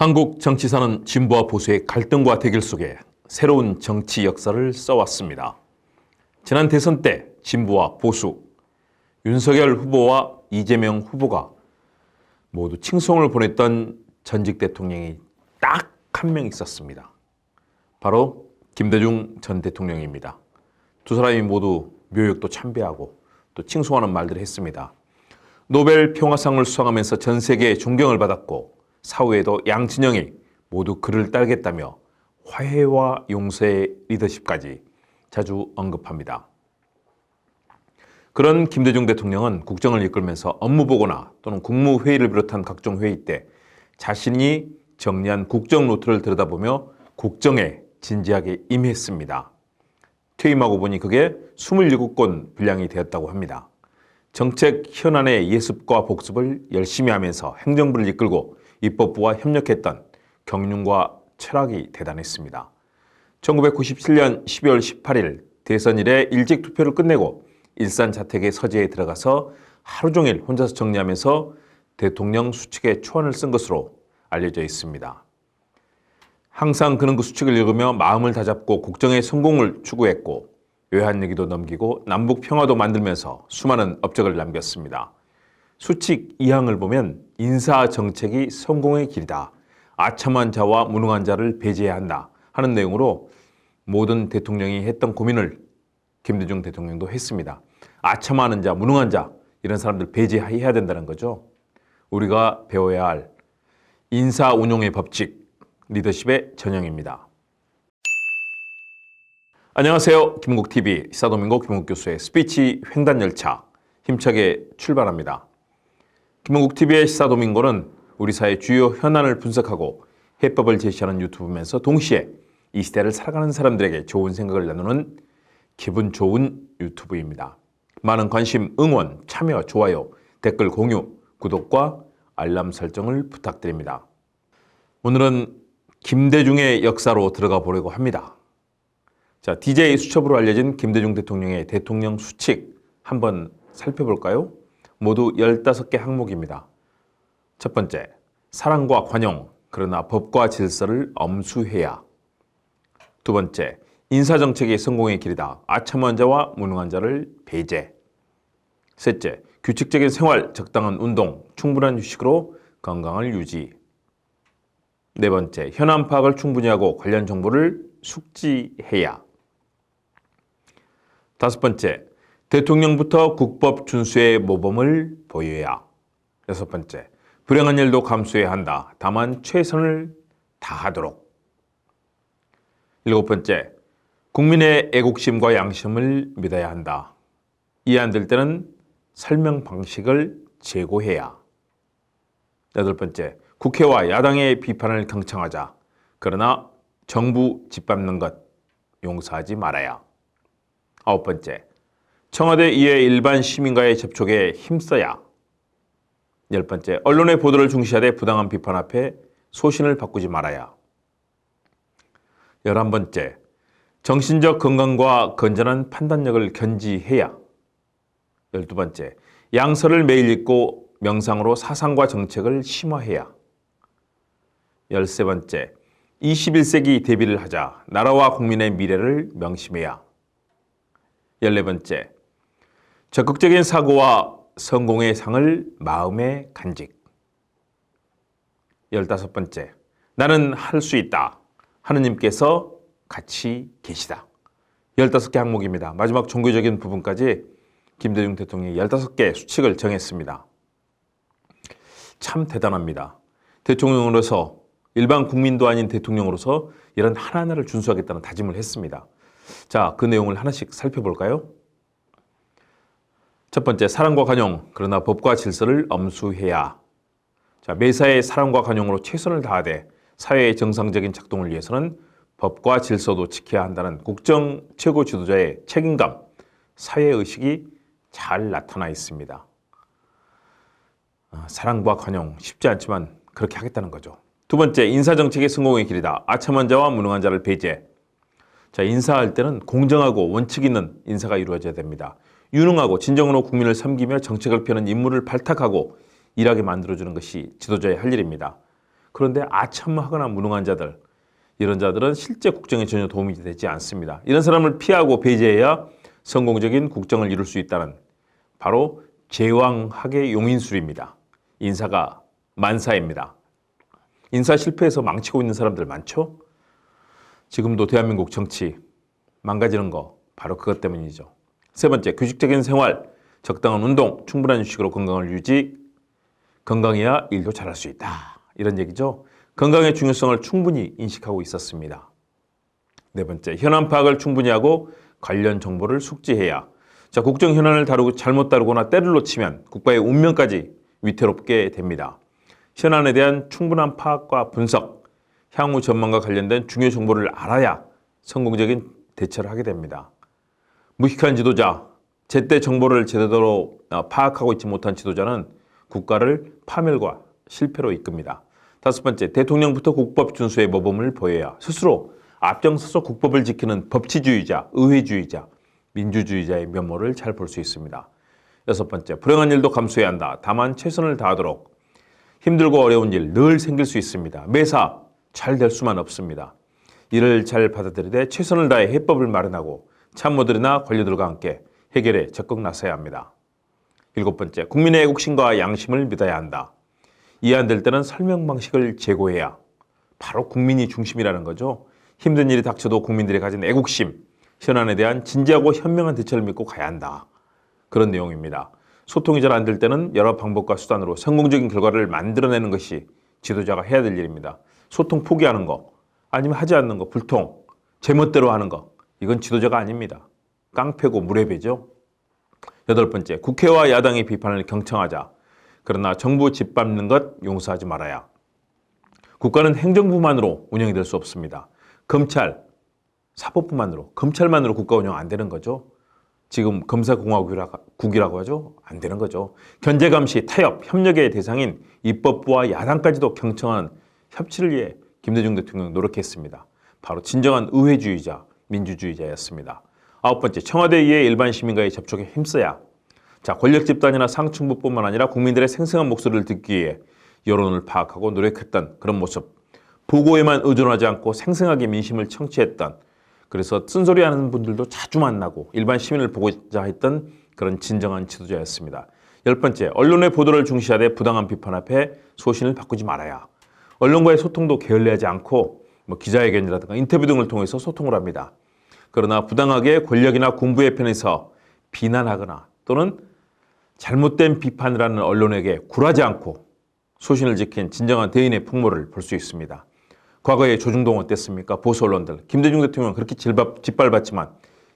한국 정치사는 진보와 보수의 갈등과 대결 속에 새로운 정치 역사를 써왔습니다. 지난 대선 때 진보와 보수, 윤석열 후보와 이재명 후보가 모두 칭송을 보냈던 전직 대통령이 딱 한 명 있었습니다. 바로 김대중 전 대통령입니다. 두 사람이 모두 묘역도 참배하고 또 칭송하는 말들을 했습니다. 노벨 평화상을 수상하면서 전 세계의 존경을 받았고 사후에도 양진영이 모두 그를 따르겠다며 화해와 용서의 리더십까지 자주 언급합니다. 그런 김대중 대통령은 국정을 이끌면서 업무보고나 또는 국무회의를 비롯한 각종 회의 때 자신이 정리한 국정 노트를 들여다보며 국정에 진지하게 임했습니다. 퇴임하고 보니 그게 27권 분량이 되었다고 합니다. 정책 현안의 예습과 복습을 열심히 하면서 행정부를 이끌고 입법부와 협력했던 경륜과 철학이 대단했습니다. 1997년 12월 18일 대선 이래 일찍 투표를 끝내고 일산 자택의 서재에 들어가서 하루 종일 혼자서 정리하면서 대통령 수칙의 초안을 쓴 것으로 알려져 있습니다. 항상 그는 그 수칙을 읽으며 마음을 다잡고 국정의 성공을 추구했고 외환위기도 넘기고 남북 평화도 만들면서 수많은 업적을 남겼습니다. 수칙 2항을 보면 인사정책이 성공의 길이다. 아참한 자와 무능한 자를 배제해야 한다 하는 내용으로 모든 대통령이 했던 고민을 김대중 대통령도 했습니다. 아참하는 자, 무능한 자 이런 사람들 배제해야 된다는 거죠. 우리가 배워야 할 인사 운용의 법칙, 리더십의 전형입니다. 안녕하세요. 김국TV 시사도민고 김국 교수의 스피치 횡단열차 힘차게 출발합니다. 김국TV의 시사도민고는 우리 사회 주요 현안을 분석하고 해법을 제시하는 유튜브면서 동시에 이 시대를 살아가는 사람들에게 좋은 생각을 나누는 기분 좋은 유튜브입니다. 많은 관심, 응원, 참여, 좋아요, 댓글 공유, 구독과 알람 설정을 부탁드립니다. 오늘은 김대중의 역사로 들어가 보려고 합니다. 자, DJ 수첩으로 알려진 김대중 대통령의 대통령 수칙 한번 살펴볼까요? 모두 15개 항목입니다. 첫 번째, 사랑과 관용, 그러나 법과 질서를 엄수해야. 두 번째, 인사정책이 성공의 길이다. 아참한 자와 무능한 자를 배제. 셋째, 규칙적인 생활, 적당한 운동, 충분한 휴식으로 건강을 유지. 네 번째, 현안 파악을 충분히 하고 관련 정보를 숙지해야. 다섯 번째, 대통령부터 국법 준수의 모범을 보여야. 여섯 번째, 불행한 일도 감수해야 한다. 다만 최선을 다하도록. 일곱 번째, 국민의 애국심과 양심을 믿어야 한다. 이해 안 될 때는 설명 방식을 제고해야. 여덟 번째, 국회와 야당의 비판을 경청하자. 그러나 정부 짓밟는 것 용서하지 말아야. 아홉 번째, 청와대 이외 일반 시민과의 접촉에 힘써야. 열 번째, 언론의 보도를 중시하되 부당한 비판 앞에 소신을 바꾸지 말아야. 11번째, 정신적 건강과 건전한 판단력을 견지해야. 12번째, 양서를 매일 읽고 명상으로 사상과 정책을 심화해야. 13번째, 21세기 대비를 하자. 나라와 국민의 미래를 명심해야. 14번째, 적극적인 사고와 성공의 상을 마음에 간직. 15번째, 나는 할 수 있다. 하느님께서 같이 계시다. 15개 항목입니다. 마지막 종교적인 부분까지 김대중 대통령이 15개 수칙을 정했습니다. 참 대단합니다. 대통령으로서 일반 국민도 아닌 대통령으로서 이런 하나하나를 준수하겠다는 다짐을 했습니다. 자, 그 내용을 하나씩 살펴볼까요? 첫 번째, 사랑과 관용, 그러나 법과 질서를 엄수해야. 자, 매사에 사랑과 관용으로 최선을 다하되 사회의 정상적인 작동을 위해서는 법과 질서도 지켜야 한다는 국정 최고 지도자의 책임감, 사회의식이 잘 나타나 있습니다. 사랑과 관용 쉽지 않지만 그렇게 하겠다는 거죠. 두 번째, 인사정책의 성공의 길이다. 아참한 자와 무능한 자를 배제. 자, 인사할 때는 공정하고 원칙 있는 인사가 이루어져야 됩니다. 유능하고 진정으로 국민을 섬기며 정책을 펴는 인물을 발탁하고 일하게 만들어주는 것이 지도자의 할 일입니다. 그런데 아첨하거나 무능한 자들, 이런 자들은 실제 국정에 전혀 도움이 되지 않습니다. 이런 사람을 피하고 배제해야 성공적인 국정을 이룰 수 있다는 바로 제왕학의 용인술입니다. 인사가 만사입니다. 인사 실패해서 망치고 있는 사람들 많죠? 지금도 대한민국 정치 망가지는 거 바로 그것 때문이죠. 세 번째, 규칙적인 생활, 적당한 운동, 충분한 휴식으로 건강을 유지, 건강해야 일도 잘할 수 있다. 이런 얘기죠. 건강의 중요성을 충분히 인식하고 있었습니다. 네 번째, 현안 파악을 충분히 하고 관련 정보를 숙지해야. 자, 국정 현안을 다루고 잘못 다루거나 때를 놓치면 국가의 운명까지 위태롭게 됩니다. 현안에 대한 충분한 파악과 분석, 향후 전망과 관련된 중요 정보를 알아야 성공적인 대처를 하게 됩니다. 무식한 지도자, 제때 정보를 제대로 파악하고 있지 못한 지도자는 국가를 파멸과 실패로 이끕니다. 다섯 번째, 대통령부터 국법 준수의 모범을 보여야 스스로 앞장서서 국법을 지키는 법치주의자, 의회주의자, 민주주의자의 면모를 잘 볼 수 있습니다. 여섯 번째, 불행한 일도 감수해야 한다. 다만 최선을 다하도록. 힘들고 어려운 일 늘 생길 수 있습니다. 매사 잘 될 수만 없습니다. 이를 잘 받아들이되 최선을 다해 해법을 마련하고 참모들이나 관료들과 함께 해결에 적극 나서야 합니다. 일곱 번째, 국민의 애국심과 양심을 믿어야 한다. 이해 안 될 때는 설명 방식을 제고해야 바로 국민이 중심이라는 거죠. 힘든 일이 닥쳐도 국민들이 가진 애국심, 현안에 대한 진지하고 현명한 대처를 믿고 가야 한다. 그런 내용입니다. 소통이 잘 안 될 때는 여러 방법과 수단으로 성공적인 결과를 만들어내는 것이 지도자가 해야 될 일입니다. 소통 포기하는 거, 아니면 하지 않는 거, 불통, 제멋대로 하는 거, 이건 지도자가 아닙니다. 깡패고 무례배죠. 여덟 번째, 국회와 야당의 비판을 경청하자. 그러나 정부 짓밟는 것 용서하지 말아야. 국가는 행정부만으로 운영이 될 수 없습니다. 검찰, 사법부만으로, 검찰만으로 국가 운영 안 되는 거죠. 지금 검사공화국이라고 하죠. 안 되는 거죠. 견제감시, 타협, 협력의 대상인 입법부와 야당까지도 경청하는 협치를 위해 김대중 대통령이 노력했습니다. 바로 진정한 의회주의자, 민주주의자였습니다. 아홉 번째, 청와대에 의해 일반 시민과의 접촉에 힘써야. 자, 권력 집단이나 상층부뿐만 아니라 국민들의 생생한 목소리를 듣기 위해 여론을 파악하고 노력했던 그런 모습. 보고에만 의존하지 않고 생생하게 민심을 청취했던, 그래서 쓴소리하는 분들도 자주 만나고 일반 시민을 보고자 했던 그런 진정한 지도자였습니다. 열 번째, 언론의 보도를 중시하되 부당한 비판 앞에 소신을 바꾸지 말아야. 언론과의 소통도 게을리하지 않고 기자회견이라든가 인터뷰 등을 통해서 소통을 합니다. 그러나 부당하게 권력이나 군부의 편에서 비난하거나 또는 잘못된 비판을 하는 언론에게 굴하지 않고 소신을 지킨 진정한 대인의 풍모를 볼 수 있습니다. 과거에 조중동 어땠습니까? 보수 언론들. 김대중 대통령 그렇게 짓밟았지만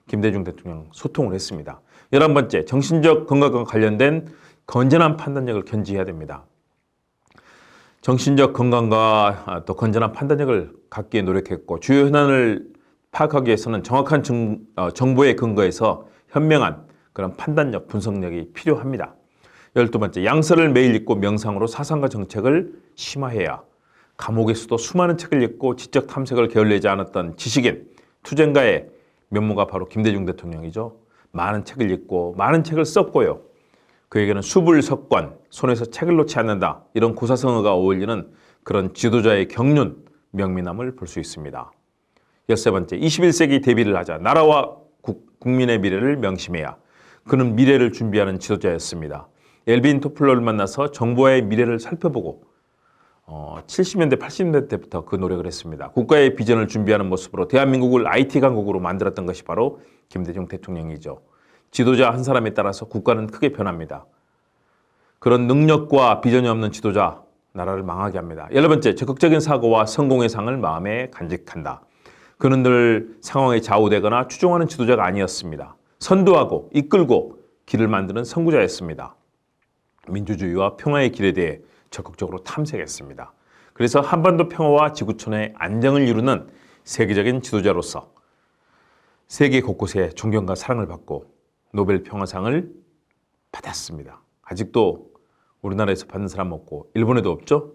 김대중 대통령 소통을 했습니다. 11번째, 정신적 건강과 관련된 건전한 판단력을 견지해야 됩니다. 정신적 건강과 또 건전한 판단력을 갖기에 노력했고, 주요 현안을 파악하기 위해서는 정확한 정보에 근거해서 현명한 그런 판단력, 분석력이 필요합니다. 12번째, 양서를 매일 읽고 명상으로 사상과 정책을 심화해야. 감옥에서도 수많은 책을 읽고 지적 탐색을 게을리지 않았던 지식인, 투쟁가의 면모가 바로 김대중 대통령이죠. 많은 책을 읽고 많은 책을 썼고요. 그에게는 수불석권, 손에서 책을 놓지 않는다, 이런 고사성어가 어울리는 그런 지도자의 경륜, 명민함을 볼 수 있습니다. 13번째, 21세기 대비를 하자. 나라와 국민의 미래를 명심해야. 그는 미래를 준비하는 지도자였습니다. 엘빈 토플러를 만나서 정부와의 미래를 살펴보고 70년대, 80년대 때부터 그 노력을 했습니다. 국가의 비전을 준비하는 모습으로 대한민국을 IT 강국으로 만들었던 것이 바로 김대중 대통령이죠. 지도자 한 사람에 따라서 국가는 크게 변합니다. 그런 능력과 비전이 없는 지도자, 나라를 망하게 합니다. 11번째, 적극적인 사고와 성공의 상을 마음에 간직한다. 그는 늘 상황에 좌우되거나 추종하는 지도자가 아니었습니다. 선도하고 이끌고 길을 만드는 선구자였습니다. 민주주의와 평화의 길에 대해 적극적으로 탐색했습니다. 그래서 한반도 평화와 지구촌의 안정을 이루는 세계적인 지도자로서 세계 곳곳에 존경과 사랑을 받고 노벨 평화상을 받았습니다. 아직도 우리나라에서 받는 사람 없고 일본에도 없죠.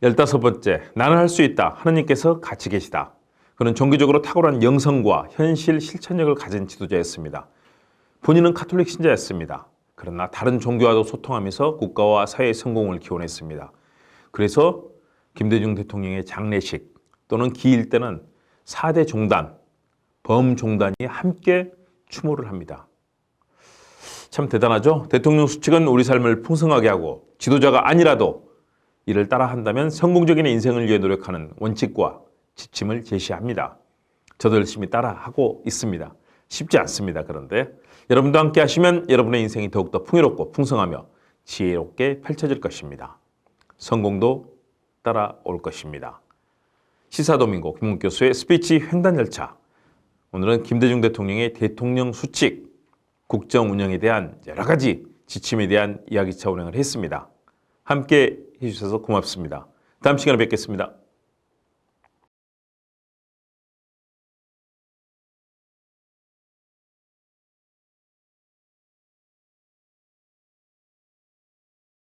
15번째, 나는 할 수 있다. 하느님께서 같이 계시다. 그는 종교적으로 탁월한 영성과 현실 실천력을 가진 지도자였습니다. 본인은 카톨릭 신자였습니다. 그러나 다른 종교와도 소통하면서 국가와 사회의 성공을 기원했습니다. 그래서 김대중 대통령의 장례식 또는 기일 때는 4대 종단, 범종단이 함께 추모를 합니다. 참 대단하죠? 대통령 수칙은 우리 삶을 풍성하게 하고 지도자가 아니라도 이를 따라 한다면 성공적인 인생을 위해 노력하는 원칙과 지침을 제시합니다. 저도 열심히 따라하고 있습니다. 쉽지 않습니다. 그런데 여러분도 함께 하시면 여러분의 인생이 더욱더 풍요롭고 풍성하며 지혜롭게 펼쳐질 것입니다. 성공도 따라올 것입니다. 시사도민고 김문국 교수의 스피치 횡단 열차. 오늘은 김대중 대통령의 대통령 수칙, 국정 운영에 대한 여러 가지 지침에 대한 이야기차 운행을 했습니다. 함께 해주셔서 고맙습니다. 다음 시간에 뵙겠습니다.